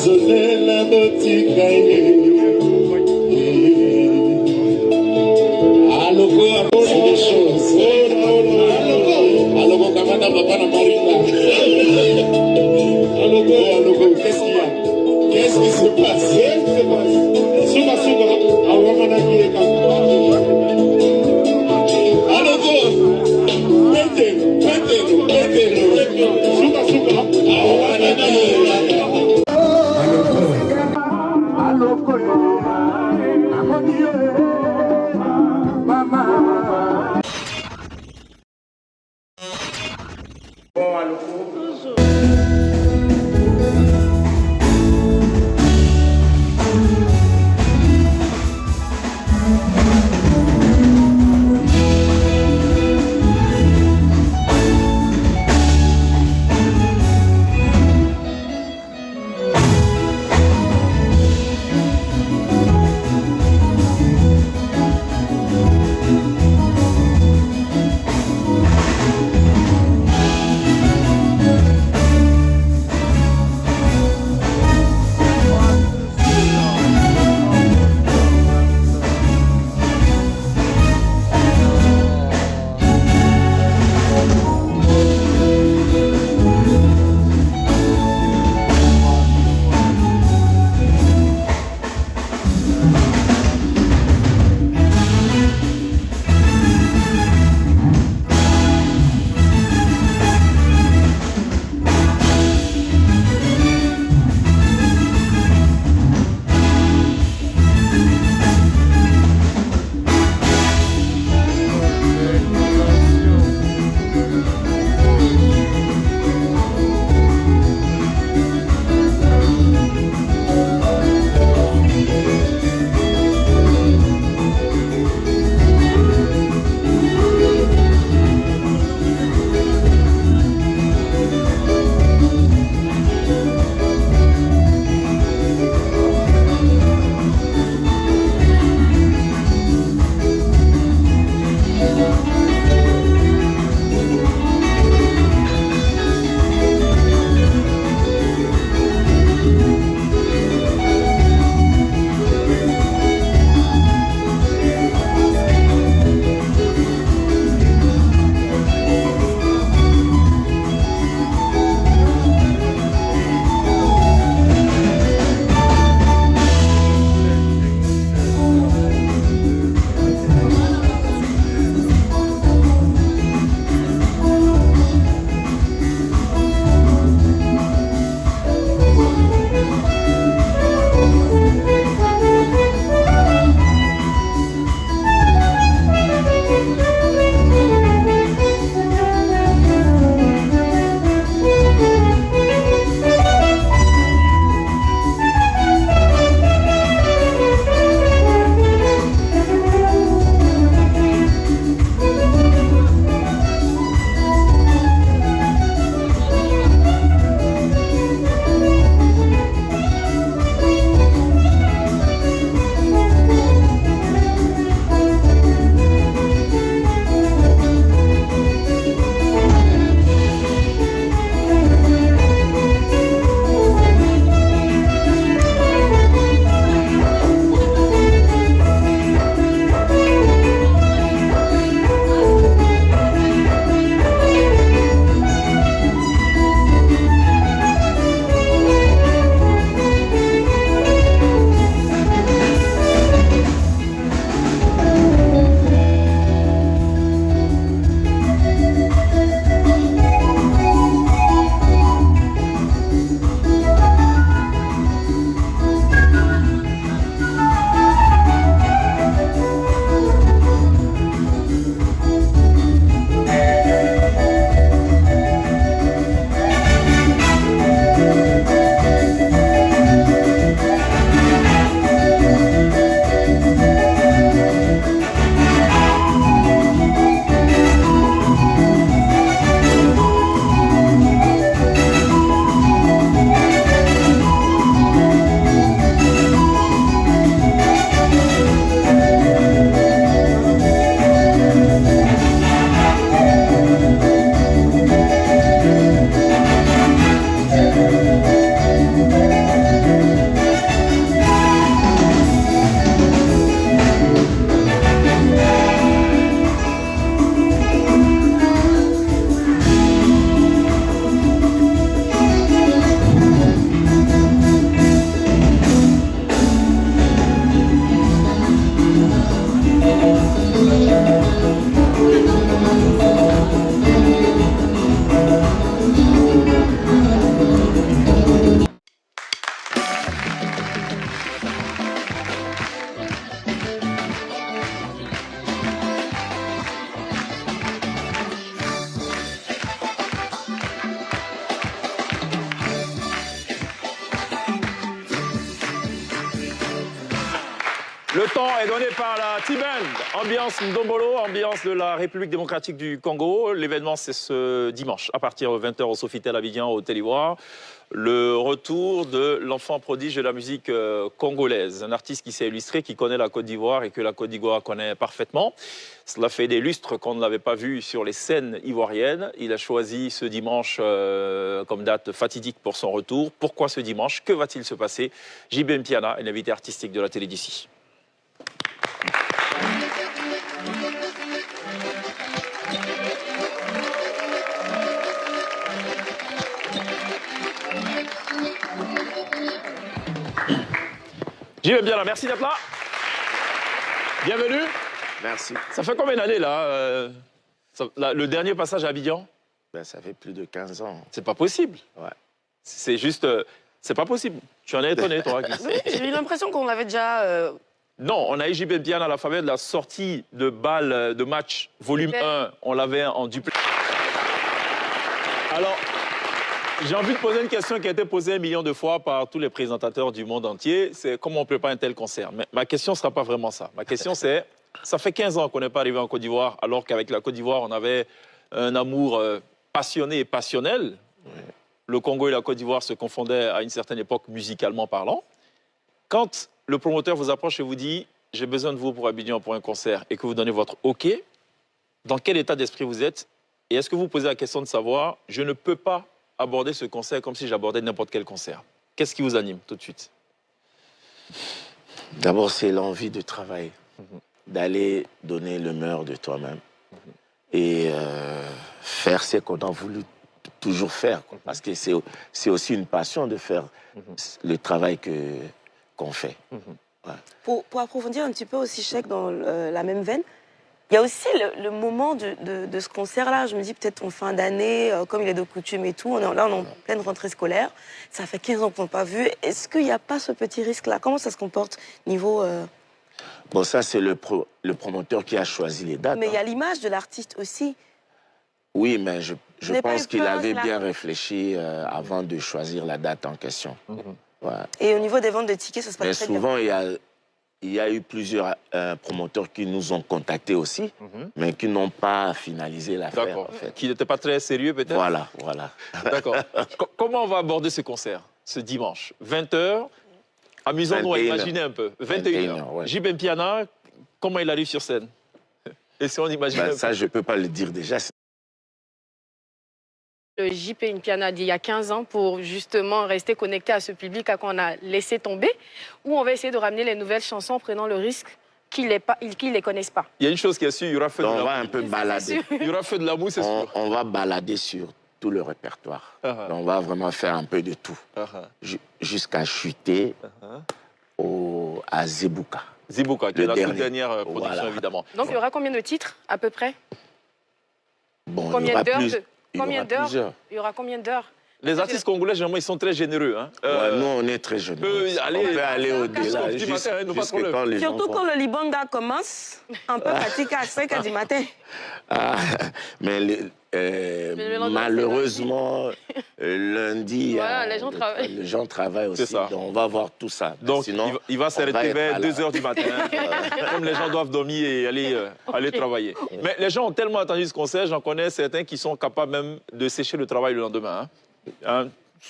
désolé la boutique. Aloko, c'est des choses. Aloko, Kamada, Papa, Marina. Aloko, qu'est-ce qu'il y a? Qu'est-ce qui se passe? Suba, Awamana Kieka. Aloko, mettez-nous. Suba, Awamana Kieka. Aloko, Mama. Bon, Aloko. Le temps est donné par la T-Band. Ambiance Ndombolo, ambiance de la République démocratique du Congo. L'événement, c'est ce dimanche, à partir de 20 h au Sofitel Abidjan, au Télévoire. Le retour de l'enfant prodige de la musique congolaise. Un artiste qui s'est illustré, qui connaît la Côte d'Ivoire et que la Côte d'Ivoire connaît parfaitement. Cela fait des lustres qu'on ne l'avait pas vu sur les scènes ivoiriennes. Il a choisi ce dimanche comme date fatidique pour son retour. Pourquoi ce dimanche? Que va-t-il se passer? JB Mpiana est l'invité artistique de la télé d'ici. JB Mpiana, merci d'être là. Bienvenue. Merci. Ça fait combien d'années là, le dernier passage à Abidjan? Ben, ça fait plus de 15 ans. C'est pas possible. Ouais. C'est juste... c'est pas possible. Tu en es étonné, toi. Oui, j'ai eu l'impression qu'on l'avait déjà... Non, on a eu JB Mpiana à la faveur de la sortie de balle de match volume 1. On l'avait en duplex. Alors, j'ai envie de poser une question qui a été posée 1 million de fois par tous les présentateurs du monde entier. C'est comment on prépare un tel concert. Mais ma question ne sera pas vraiment ça. Ma question, c'est... Ça fait 15 ans qu'on n'est pas arrivé en Côte d'Ivoire, alors qu'avec la Côte d'Ivoire, on avait un amour passionné et passionnel. Oui. Le Congo et la Côte d'Ivoire se confondaient à une certaine époque, musicalement parlant. Quand le promoteur vous approche et vous dit « J'ai besoin de vous pour Abidjan pour un concert » et que vous donnez votre OK, dans quel état d'esprit vous êtes? Et est-ce que vous posez la question de savoir « Je ne peux pas aborder ce concert comme si j'abordais n'importe quel concert ». Qu'est-ce qui vous anime tout de suite? D'abord, c'est l'envie de travailler. D'aller donner le meilleur de toi-même et faire ce qu'on a voulu toujours faire. Parce que c'est aussi une passion de faire le travail qu'on fait. Ouais. Pour approfondir un petit peu aussi, Cheikh, dans la même veine, il y a aussi le moment de ce concert-là. Je me dis peut-être en fin d'année, comme il est de coutume et tout, on est en pleine rentrée scolaire. Ça fait 15 ans qu'on n'a pas vu. Est-ce qu'il n'y a pas ce petit risque-là? Comment ça se comporte niveau... Bon, ça, c'est le promoteur qui a choisi les dates. Mais il y a l'image de l'artiste aussi. Oui, mais je pense qu'il avait bien réfléchi avant de choisir la date en question. Ouais. Et au niveau des ventes de tickets, ça se passe très bien. Mais souvent, il y a eu plusieurs promoteurs qui nous ont contactés aussi, mais qui n'ont pas finalisé l'affaire. D'accord. En fait. Qui n'étaient pas très sérieux, peut-être? Voilà, voilà. D'accord. Comment on va aborder ce concert, ce dimanche? 20 h. Amusons-nous à imaginer un peu. 21 h. Ouais. JB Mpiana, comment il arrive sur scène? Et si on imagine ça, je ne peux pas le dire déjà. Le JB Mpiana d'il y a 15 ans pour justement rester connecté à ce public qu'on a laissé tomber, où on va essayer de ramener les nouvelles chansons en prenant le risque qu'ils ne les connaissent pas. Il y a une chose qui est sûre, il y aura feu de l'amour. On va un peu balader. Il y aura feu de l'amour, c'est sûr. On va balader sur tout le répertoire. On va vraiment faire un peu de tout. Jusqu'à chuter à Zebuka. Zebuka, qui est la toute dernière production, évidemment. Donc, il y aura combien de titres, à peu près? Bon, combien d'heures? Il y aura combien d'heures? Les artistes congolais, généralement, ils sont très généreux. Hein. Nous, on est très généreux. On peut aller au-delà. Surtout quand le Libanga commence, on peut pratiquer à 5 h du matin. Mais malheureusement, lundi, voilà, les gens travaillent aussi. Ça. Donc, on va voir tout ça. Donc, sinon, il va s'arrêter vers 2 h du matin. Comme les gens doivent dormir et aller travailler. Mais les gens ont tellement attendu ce concert, j'en connais certains qui sont capables même de sécher le travail le lendemain.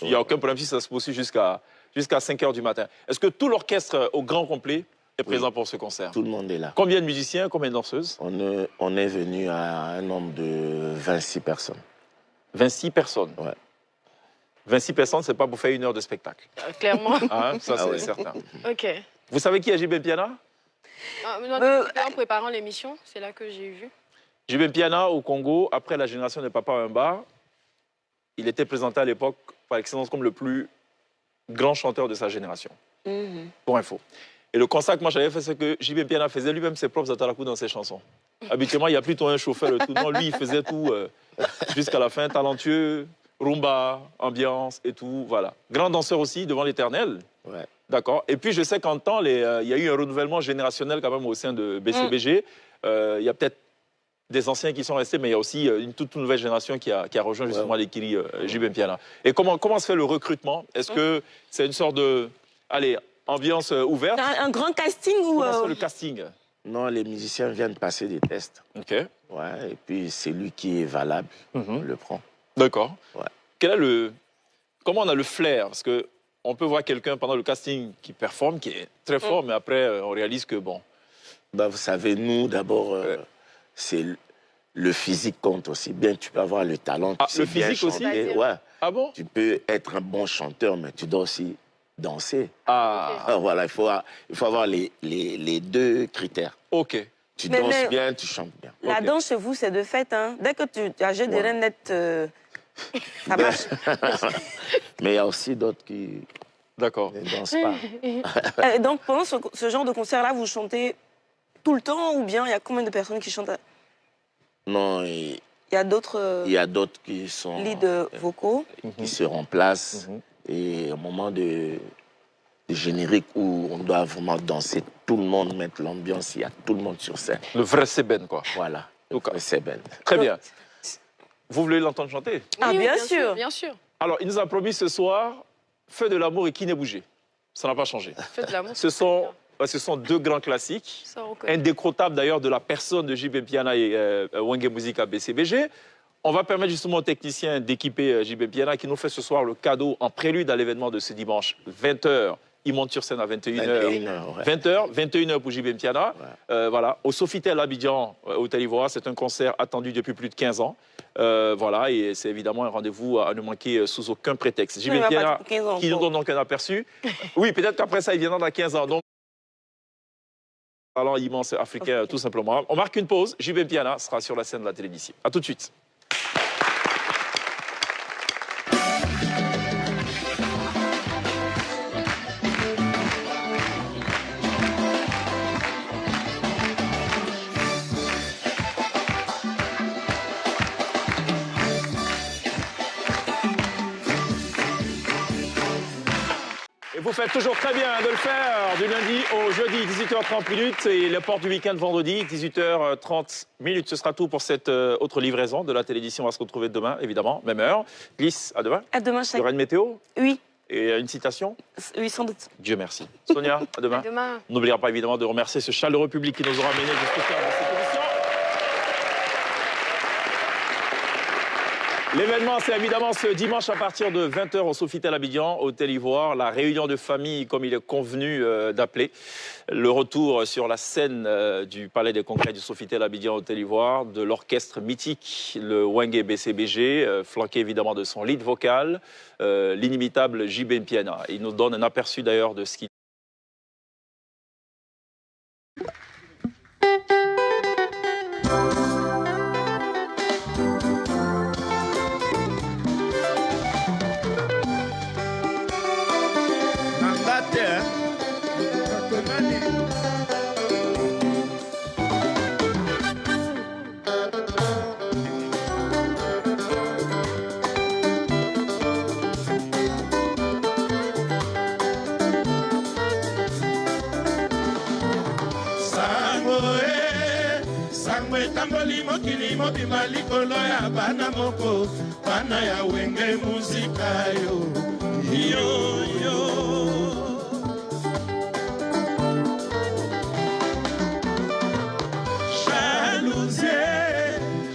Il n'y a aucun problème si ça se poursuit jusqu'à 5 h du matin. Est-ce que tout l'orchestre au grand complet est présent pour ce concert? Tout le monde est là. Combien de musiciens, combien de danseuses? On est venu à un nombre de 26 personnes. 26 personnes? Ouais. 26 personnes, c'est pas pour faire 1 heure de spectacle. Clairement. Ça, c'est certain. OK. Vous savez qui est JB Mpiana? En préparant l'émission, c'est là que j'ai vu. JB Mpiana, au Congo, après la génération de Papa Wemba, il était présenté à l'époque par excellence comme le plus grand chanteur de sa génération. Pour info. Et le constat que moi j'avais fait, c'est que JB Mpiana faisait lui-même ses propres atarakou dans ses chansons. Habituellement, il n'y a plutôt un chauffeur, tout. Non, lui, il faisait tout jusqu'à la fin. Talentueux, rumba, ambiance et tout, voilà. Grand danseur aussi, devant l'Éternel. Ouais. D'accord. Et puis, je sais qu'en temps, il y a eu un renouvellement générationnel quand même au sein de BCBG. Il y a peut-être des anciens qui sont restés, mais il y a aussi une toute nouvelle génération qui a rejoint justement l'écurie JB Mpiana. Et comment se fait le recrutement? Est-ce que c'est une sorte de... Allez, ambiance ouverte. Un grand casting ou... Comment c'est le casting? Non, les musiciens viennent passer des tests. Ok. Ouais, et puis c'est lui qui est valable, on le prend. D'accord. Ouais. Quel est le... Comment on a le flair? Parce qu'on peut voir quelqu'un pendant le casting qui performe, qui est très fort, mais après, on réalise que, bon... Bah, vous savez, nous, d'abord, c'est le physique compte aussi. Bien, tu peux avoir le talent, tu sais le bien physique aussi? chanter. Ouais. Ah bon? Tu peux être un bon chanteur, mais tu dois aussi danser. Ah, Voilà, il faut avoir les deux critères. ok. Tu Mais- danses mais- bien, tu chantes bien. La Ok. danse chez vous, c'est de fait. Hein. Dès que tu achètes des Ouais. rainettes, ça marche. Mais il y a aussi d'autres qui D'accord. ne dansent pas. Donc, pendant ce genre de concert-là, vous chantez tout le temps ou bien il y a combien de personnes qui chantent? Non, il Il y a d'autres y a d'autres qui sont leads vocaux. qui se remplacent. Et au moment de générique où on doit vraiment danser, tout le monde mettre l'ambiance, il y a tout le monde sur scène. Le vrai Seben, quoi. Voilà, Ok. c'est belle. Très bien. Vous voulez l'entendre chanter? Ah, Oui, bien sûr. Bien sûr. Alors, il nous a promis ce soir Feu de l'amour et Qui n'est bougé. Ça n'a pas changé. Faites de l'amour. Ce sont deux grands classiques, Ça, on connaît. indécrottables d'ailleurs de la personne de JB Piana et Wenge Musica BCBG. On va permettre justement aux techniciens d'équiper JB Piana qui nous fait ce soir le cadeau en prélude à l'événement de ce dimanche, 20h. Il monte sur scène à 21h. 21h, ouais. 20h, 21h pour JB Piana. Voilà, au Sofitel Abidjan, Hôtel Ivoire. C'est un concert attendu depuis plus de 15 ans. Voilà, et c'est évidemment un rendez-vous à ne manquer sous aucun prétexte. Il JB va pas Piana, pour 15 ans, qui nous bon. donne donc un aperçu. Oui, peut-être qu'après ça, il viendra dans 15 ans. Donc, talent immense africain, tout simplement. On marque une pause. JB Piana sera sur la scène de la télévision. À tout de suite. Et vous faites toujours très bien de le faire du lundi au jeudi, 18h30 et les portes du week-end vendredi, 18h30. Ce sera tout pour cette autre livraison de la télévision. On va se retrouver demain, évidemment, même heure. Glisse, à demain. À demain, Il y chaque... aura une météo Oui, et une citation. oui, sans doute. Dieu merci. Sonia, à demain. À demain. On n'oubliera pas évidemment de remercier ce chaleureux public qui nous aura mené jusqu'au terme de cette émission. L'événement, c'est évidemment ce dimanche à partir de 20h au Sofitel Abidjan, Hôtel Ivoire, la réunion de famille comme il est convenu d'appeler. Le retour sur la scène du Palais des Congrès du Sofitel Abidjan, Hôtel Ivoire, de l'orchestre mythique, le Wenge BCBG, flanqué évidemment de son lead vocal, l'inimitable JB Piana. Il nous donne un aperçu d'ailleurs de ce qu'il... etamboli mokili mobimba likolo ya bana moko bana ya Wenge Musica yo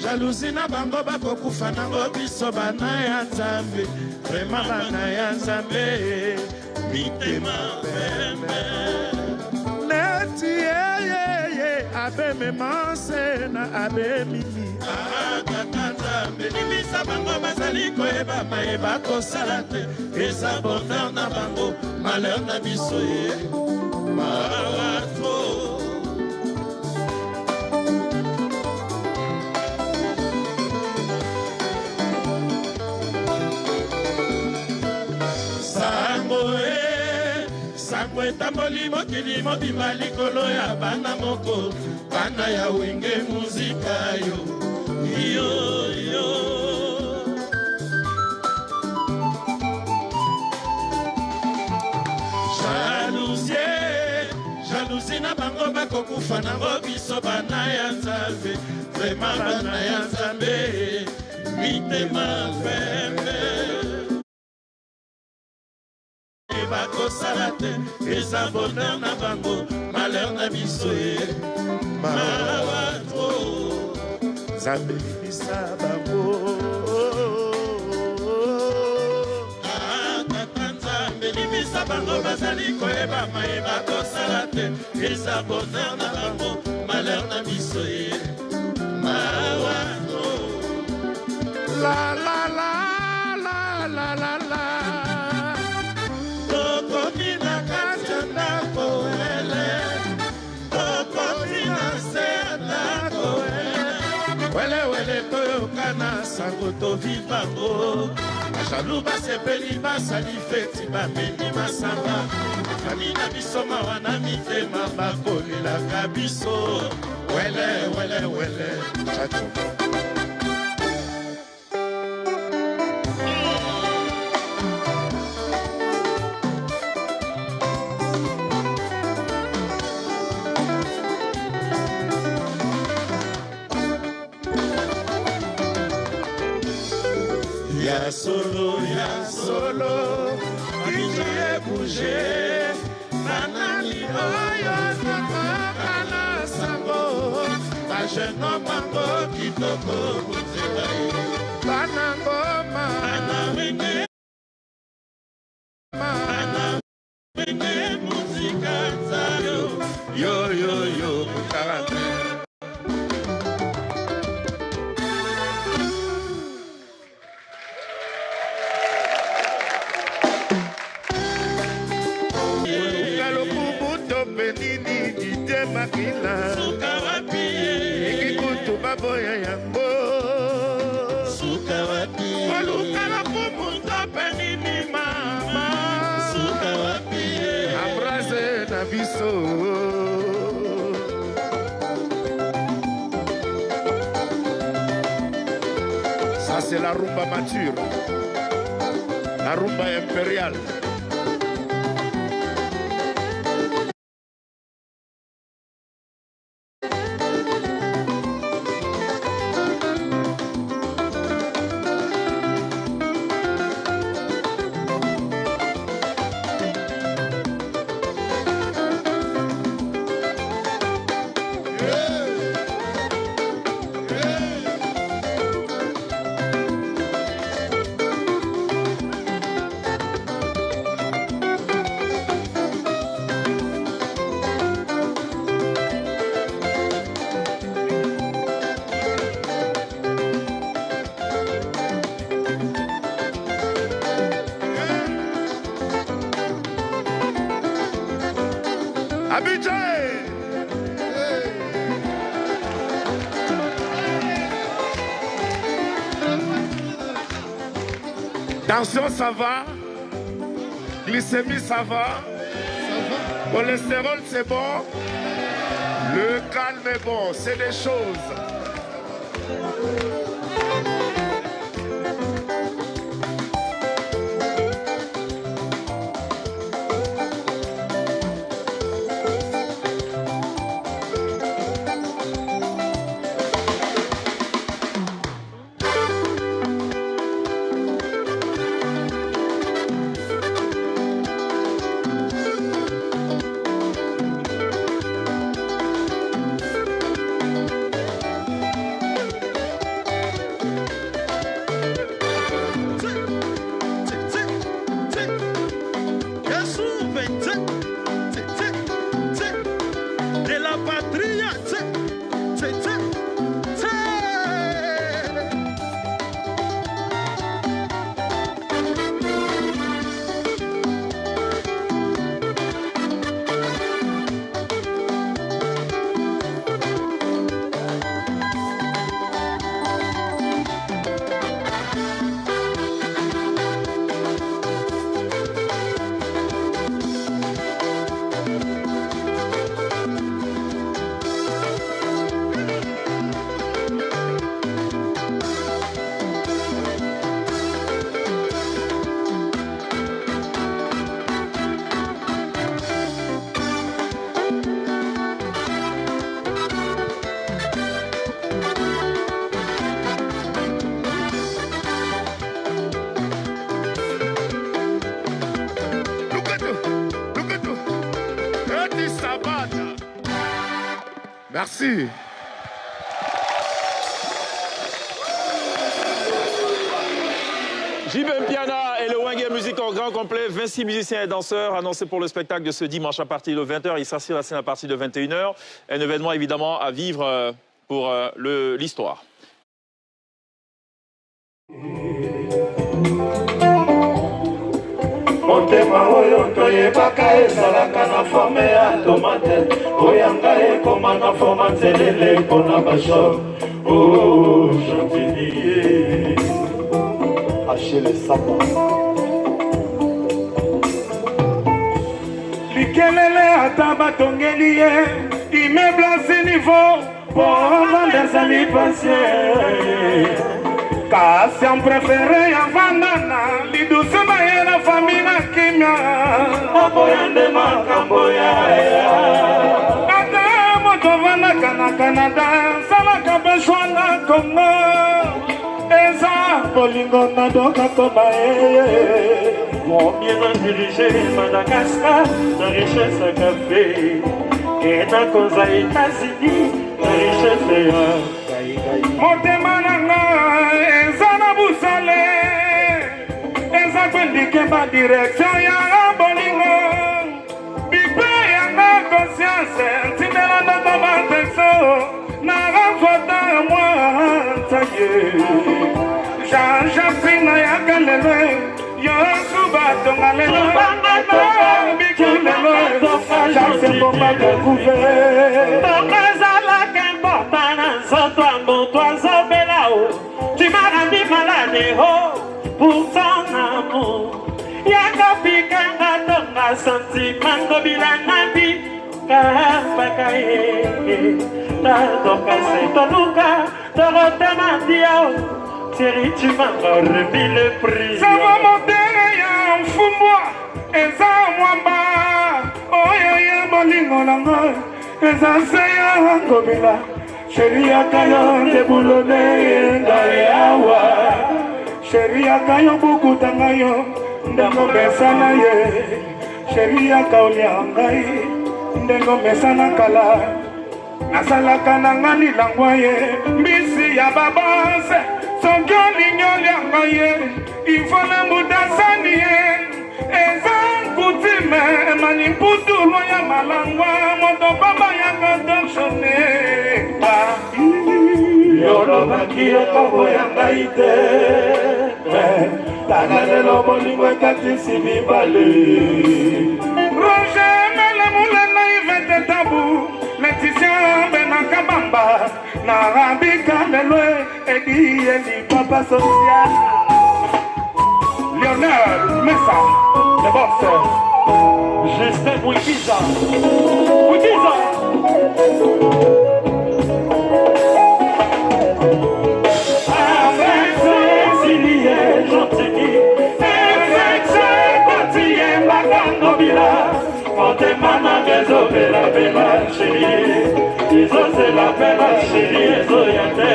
jalousie na bango bakokufa nango biso bana ya Nzambe vraiment bana ya Nzambe mitema pembe neti abe memanse na abe mimi tata Nzambe nimisa bango bazali koyeba mayeba kosala te eza bonheur na bango malheur na biso ye mawato sango etamboli mokili mobimba likolo ya bana moko bana ya Wenge Musica yo jalousie na bango bakokufa nango biso bana ya Nzambe vraiment bana ya Nzambe mitema pembe bakosala te eza bonheur na bango malheur na biso ye mawa tro nzambe libisa bango tata nzambe libisa bango bazali koyeba mayeba kosala te eza bonheur na bango malheur na biso ye mawa tro la la la la la la la toyokana sango tovivango bajalu basepeli basali feti bameni masanga fami na biso mawa na mitema bakolelaka biso wele wele wele ya solo, Didier Bouger, Nanani Oyo, Nakana Sango, Bajeno Mango, Kitoko, Bouzebae, Banangoma, Anawenge, Musika Zayo, Yo, Bukarate. Benini ite makila suka wapi ikikutu baboya yango suka wapi olukala kumunta benini mama suka wapi abraze na biso ça c'est la rumba mature la rumba impériale. Tension, ça va. Glycémie, ça va. Cholestérol, c'est bon. Le calme est bon. C'est des choses. Merci. JB Mpiana et le Wenge Musique en grand complet, 26 musiciens et danseurs annoncés pour le spectacle de ce dimanche à partir de 20h. Il sera sur la scène à partir de 21h. Un événement évidemment à vivre pour l'histoire. Motema oyo toyebaka ezalaka na forme ya tomate oyanga ekoma na forma nzelele mpona basho o chantilie Achille Samba likelele ata batongeli ye immeuble à ce niveau pour vendre sa lipancier Kasam préféré ya vandana lidusuma ye na famille na kimia aboyande makambo ya ata moto vanaka na Canada salaka besoin na Congo eza bolingo na doka toba mon bien a dirigé Madagascar la richesse à café et na koza États-Unis la richesse ya motema nanga eza na busale eza kwendike ba direction ya bolingo bipe yanga conscience ntindela ndata batexo na rafota mwa ntaye Jean-Jacques Pina yaka lelo yosu batonga lelo biki lelo Jacques Bomba découvert tu m'as rendu malade pour ton amour. Yaka pikanga tonga sentiment kobila nabi kapakaye. Tadoka se tonuka torotama diao. Thierry, tu m'as remis le prix. Ça va monter ya mfumbwa eza mwamba. Oyo ya bolingo nanga eza seya kobila. Sheria kayo de boulone ndayawa Sheria kayo bukuta ngayo ndengo mesana ye Sheria kaulia ngai ndengo mesana kala Nasalaka nangani langwa ye mbisi ya babase Sokyo linyoli angaye Ifole mudasani ye Ezan kutime Manimputu loya malangwa Moto baba yanga dokshone Yoro bakio kobo yanga ite Tanalelo bolingo ekati sibibale Roger mele mulena ivete tabu Laetitia benaka bamba Narabika lelo edi papa social Lionel Messa le boss Justin Mouikiza Motemana gezo bela bela chérie Izo se la bela chérie Izo yate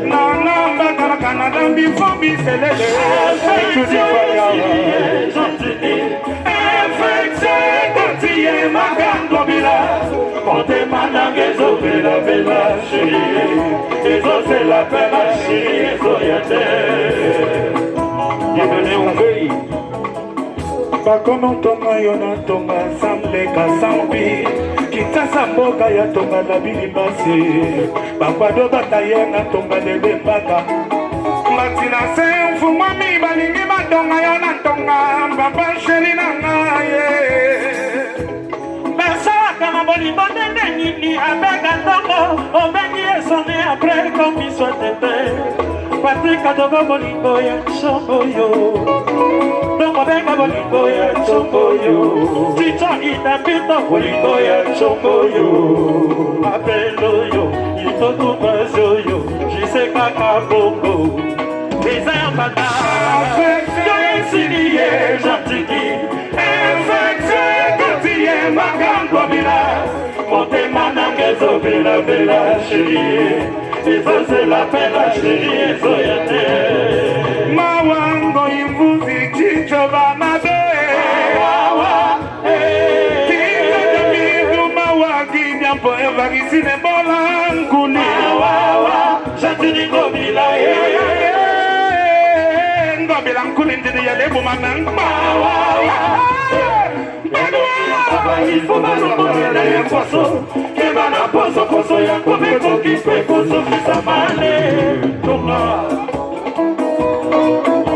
Nana bakala Canada bifo biselele Affecté gentini Affecté kotiye magando bila Motemana gezo bela bela chérie Izo se la bela chérie Izo yate Bienvenue au pays Bakono tonga yona tonga samleka sambi Kitasa mboka ya tonga na bilibasi Bakwado bataye na tonga lebe mbaka Matina se mfumami balingi batonga yona tonga Baba sheri na ngaye Besaka na bolimbo nende nini abega tongo Obengi esone apre komi soit tete Patrick adogo bolimbo ya chomboyo Dongo benga bolingo ya chomboyo Tito itapito bolingo ya chomboyo Apelo yo, ito tumazo yo Jise kaka bongo Lisa yambata Affecté siniye jantiki Affecté kotiye magango bila Montema nangezo bela bela chérie Izo se la pela chérie Izo yate Mawango imvuzi chicho banabe Wawa Tito de midu mawagi Nyampo evari Valicine Bolankuli. Jatini Ngobila. Ngobila Nkuli Ndidi Yale Bumanang. Il faut malheureusement les poissons. Et la poisson ya komeko qui fait poisson qui s'amale.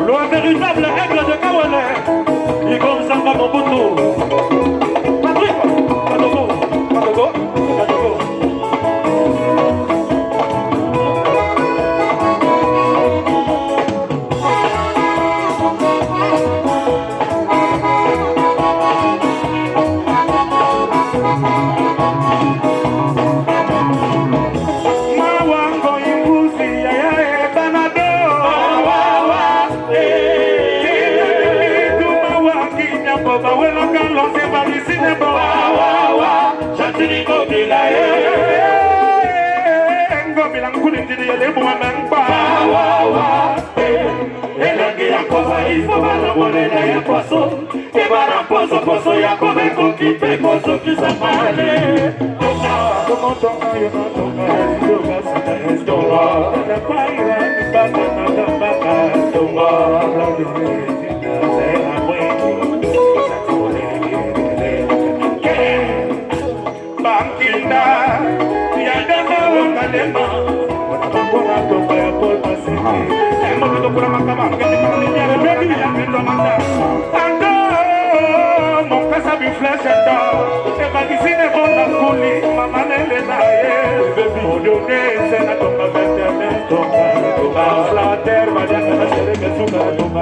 Loi véritable règle de Kawale. Il commence à mon bouton. Patrick, Padogo. Il faut malheureusement les poissons. Et voilà, poisson, ya komeko qui fait poisson qui s'amale. Mon frère ça lui flèche d'or. Et ma visine est bonne à couler. Maman elle est là. Pour donner c'est la tombe avec la main. La terre va dire que la chérie me souffle la tombe.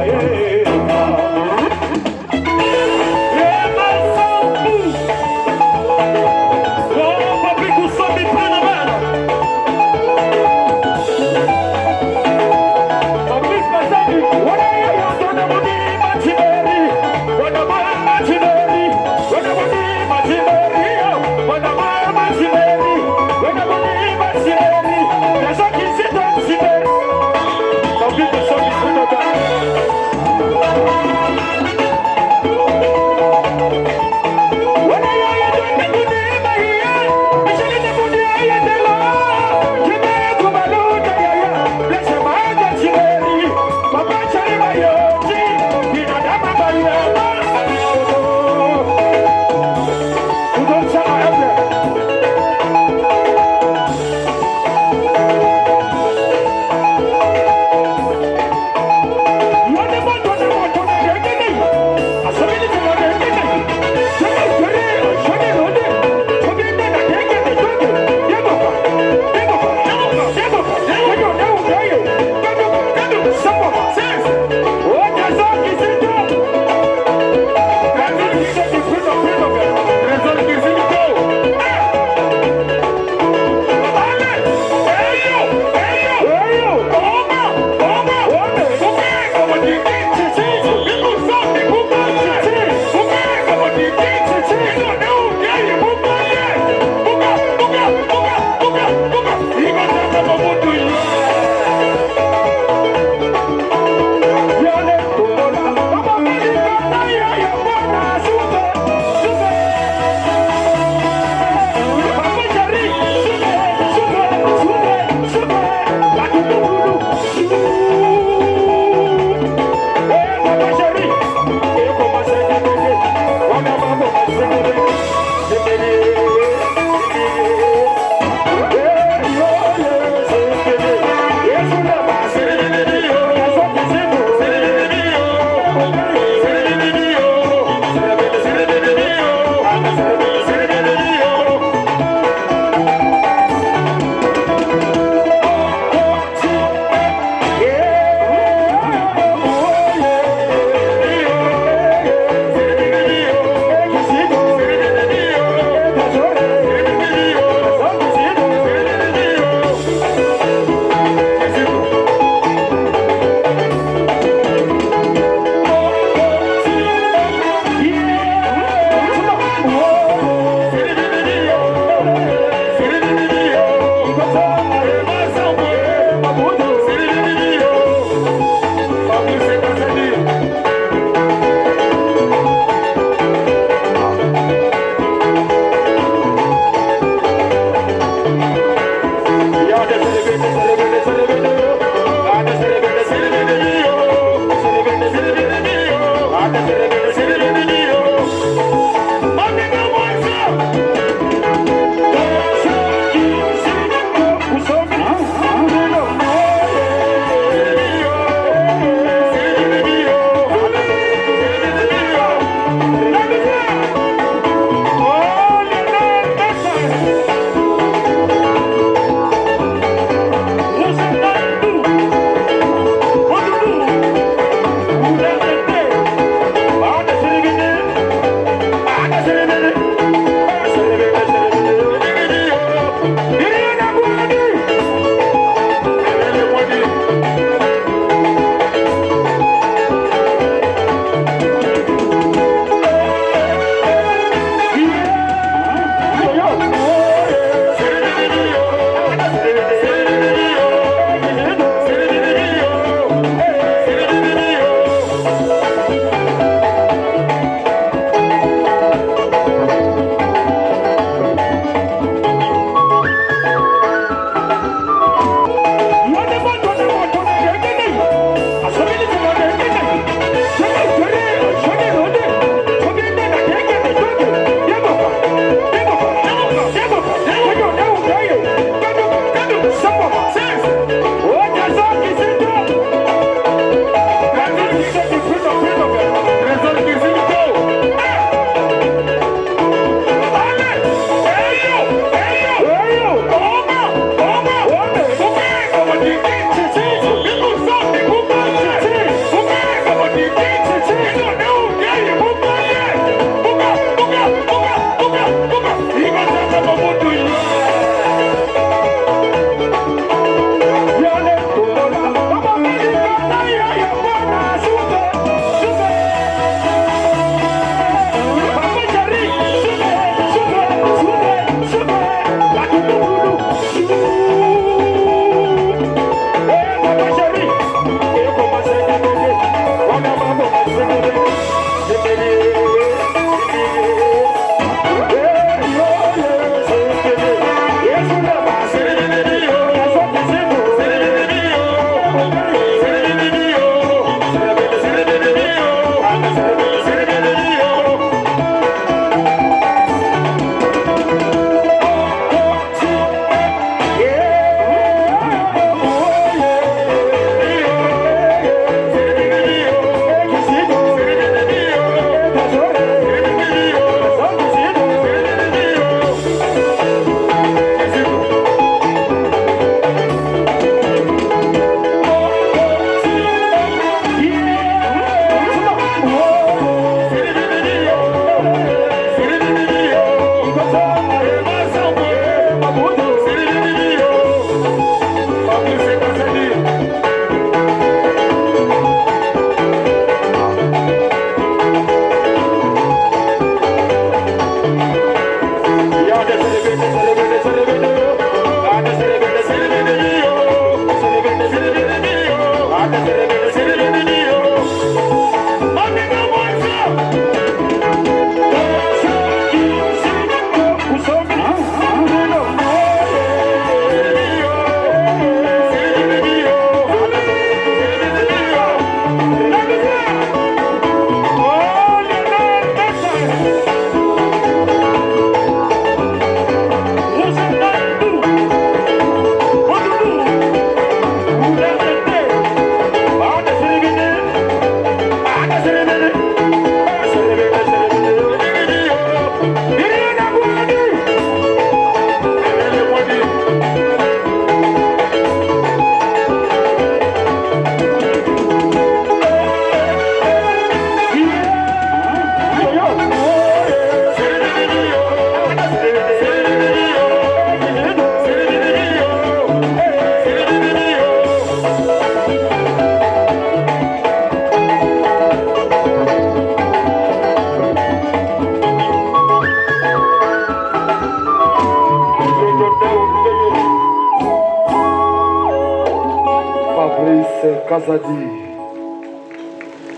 Kazadi.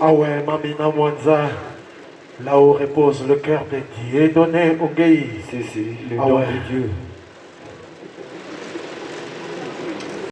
Ah ouais, Mamina Mwanza, là où repose le cœur de Dieu donné au Guéhi. Si, le Ah don ouais. de Dieu.